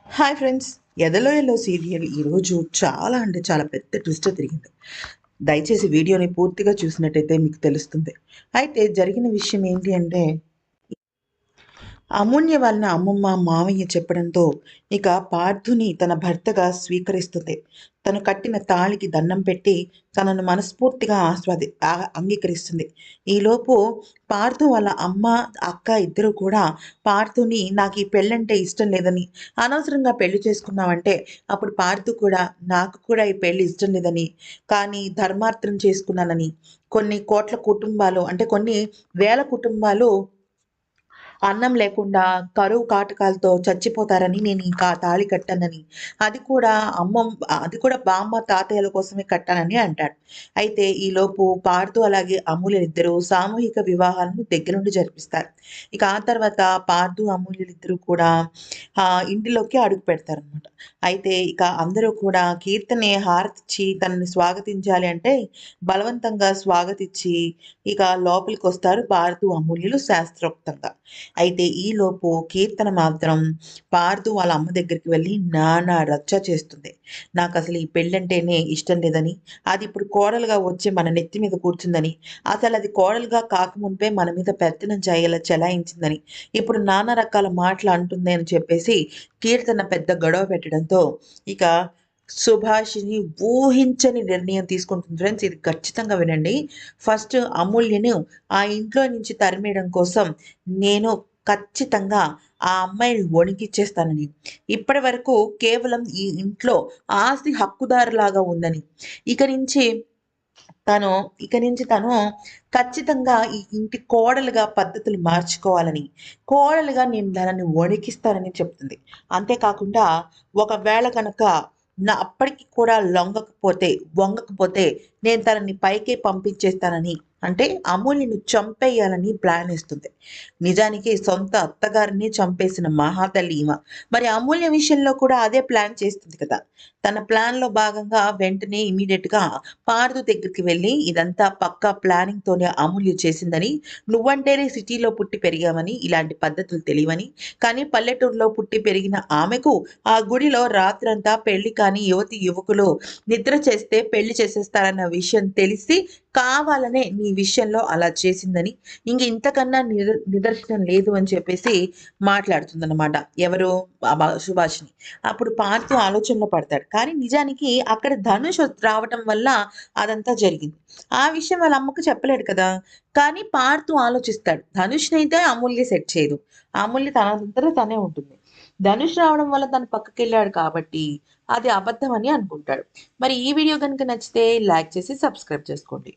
Hi friends. 'ఎదలో yellow' serial ఈరోజు చాలా అంటే చాలా పెద్ద ట్విస్ట్ తిరిగింది. దయచేసి వీడియోని పూర్తిగా చూసినట్టయితే మీకు తెలుస్తుంది. అయితే జరిగిన విషయం ఏంటి అంటే అమూల్య వాళ్ళ అమ్మమ్మ, మామయ్య చెప్పడంతో ఇక పార్థుని తన భర్తగా స్వీకరిస్తుంది. తను కట్టిన తాళికి దండం పెట్టి తనను మనస్ఫూర్తిగా అంగీకరిస్తుంది. ఈలోపు పార్థు వాళ్ళ అమ్మ, అక్క ఇద్దరు కూడా పార్థుని నాకు ఈ పెళ్ళంటే ఇష్టం లేదని, అనవసరంగా పెళ్లి చేసుకున్నావంటే అప్పుడు పార్థు కూడా నాకు కూడా ఈ పెళ్లి ఇష్టం లేదని, కానీ ధర్మార్థం చేసుకున్నానని, కొన్ని కోట్ల కుటుంబాలు అంటే కొన్ని వేల కుటుంబాలు అన్నం లేకుండా కరువు కాటకాలతో చచ్చిపోతారని నేను ఇంకా తాళి కట్టానని, అది కూడా అది కూడా బామ్మ తాతయ్యల కోసమే కట్టానని అంటాడు. అయితే ఈలోపు పార్థు అలాగే అమూల్యలిద్దరూ సామూహిక వివాహాలను దగ్గరుండి జరిపిస్తారు. ఇక ఆ తర్వాత పార్థు, అమూల్యలిద్దరూ కూడా ఇంటిలోకి అడుగు పెడతారనమాట. అయితే ఇక అందరూ కూడా కీర్తనే హారతిచ్చి తనని స్వాగతించాలి అంటే బలవంతంగా స్వాగతిచ్చి ఇక లోపలికొస్తారు పార్థు, అమూల్యలు శాస్త్రోక్తంగా. అయితే ఈలోపు కీర్తన మాత్రం పార్థు వాళ్ళ అమ్మ దగ్గరికి వెళ్ళి నానా రచ్చ చేస్తుంది. నాకసలు ఈ పెళ్ళంటేనే ఇష్టం లేదని, అది ఇప్పుడు కోడలుగా వచ్చి మన నెత్తి మీద కూర్చుందని, అసలు అది కోడలుగా కాకమునుపే మన మీద పెత్తనం చెలాయించిందని, ఇప్పుడు నానా రకాల మాటలు అంటుంది అని చెప్పేసి కీర్తన పెద్ద గొడవ పెట్టడంతో ఇక సుభాషిణి ఊహించని నిర్ణయం తీసుకుంటుంది. ఫ్రెండ్స్, ఇది ఖచ్చితంగా వినండి. ఫస్ట్ అమూల్యను ఆ ఇంట్లో నుంచి తరిమేయడం కోసం నేను ఖచ్చితంగా ఆ అమ్మాయిని వణికిచ్చేస్తానని, ఇప్పటి వరకు కేవలం ఈ ఇంట్లో ఆస్తి హక్కుదారులాగా ఉందని, ఇక నుంచి తను ఇక నుంచి తను ఖచ్చితంగా ఈ ఇంటి కోడలుగా పద్ధతులు మార్చుకోవాలని, కోడలుగా నేను తనని వణికిస్తానని చెప్తుంది. అంతేకాకుండా ఒకవేళ కనుక అప్పటికి కూడా వంగకపోతే నేను తనని పైకే పంపించేస్తానని, అంటే అమూల్యను చంపేయాలని ప్లాన్ ఏస్తుంది. నిజానికి సొంత అత్తగారిని చంపేసిన మహాతల్లి ఈమె. మరి అమూల్య విషయంలో కూడా అదే ప్లాన్ చేస్తుంది కదా! తన ప్లాన్‌లో భాగంగా వెంటనే ఇమ్మీడియేట్‌గా పార్దు దగ్గరికి వెళ్ళి ఇదంతా పక్కా ప్లానింగ్‌తోనే అమూల్య చేసిందని, నువ్వంటేనే సిటీలో పుట్టి పెరిగావని, ఇలాంటి పద్ధతులు తెలియవని, కానీ పల్లెటూరులో పుట్టి పెరిగిన ఆమెకు ఆ గుడిలో రాత్రంతా పెళ్లి కాని యువకులు నిద్ర చేస్తే పెళ్లి చేసేస్తారన్న విషయం తెలిసి కావాలనే నీ విషయంలో అలా చేసిందని, ఇంతకన్నా నిదర్శనం లేదు అని చెప్పేసి మాట్లాడుతుందన్నమాట. ఎవరు? సుభాషిణి. అప్పుడు పార్థు ఆలోచనలో పడతాడు. కానీ నిజానికి అక్కడ ధనుష్ రావటం వల్ల అదంతా జరిగింది. ఆ విషయం వాళ్ళ అమ్మకు చెప్పలేడు కదా! కానీ పార్థు ఆలోచిస్తాడు. ధనుష్‌నైతే అమూల్య సెట్ చేయదు. అమూల్య తనంతట తనే ఉంటుంది. ధనుష్ రావడం వల్ల తను పక్కకెళ్ళాడు కాబట్టి అది అబద్ధం అని అనుకుంటాడు. మరి ఈ వీడియో గనుక నచ్చితే లైక్ చేసి సబ్స్క్రైబ్ చేసుకోండి.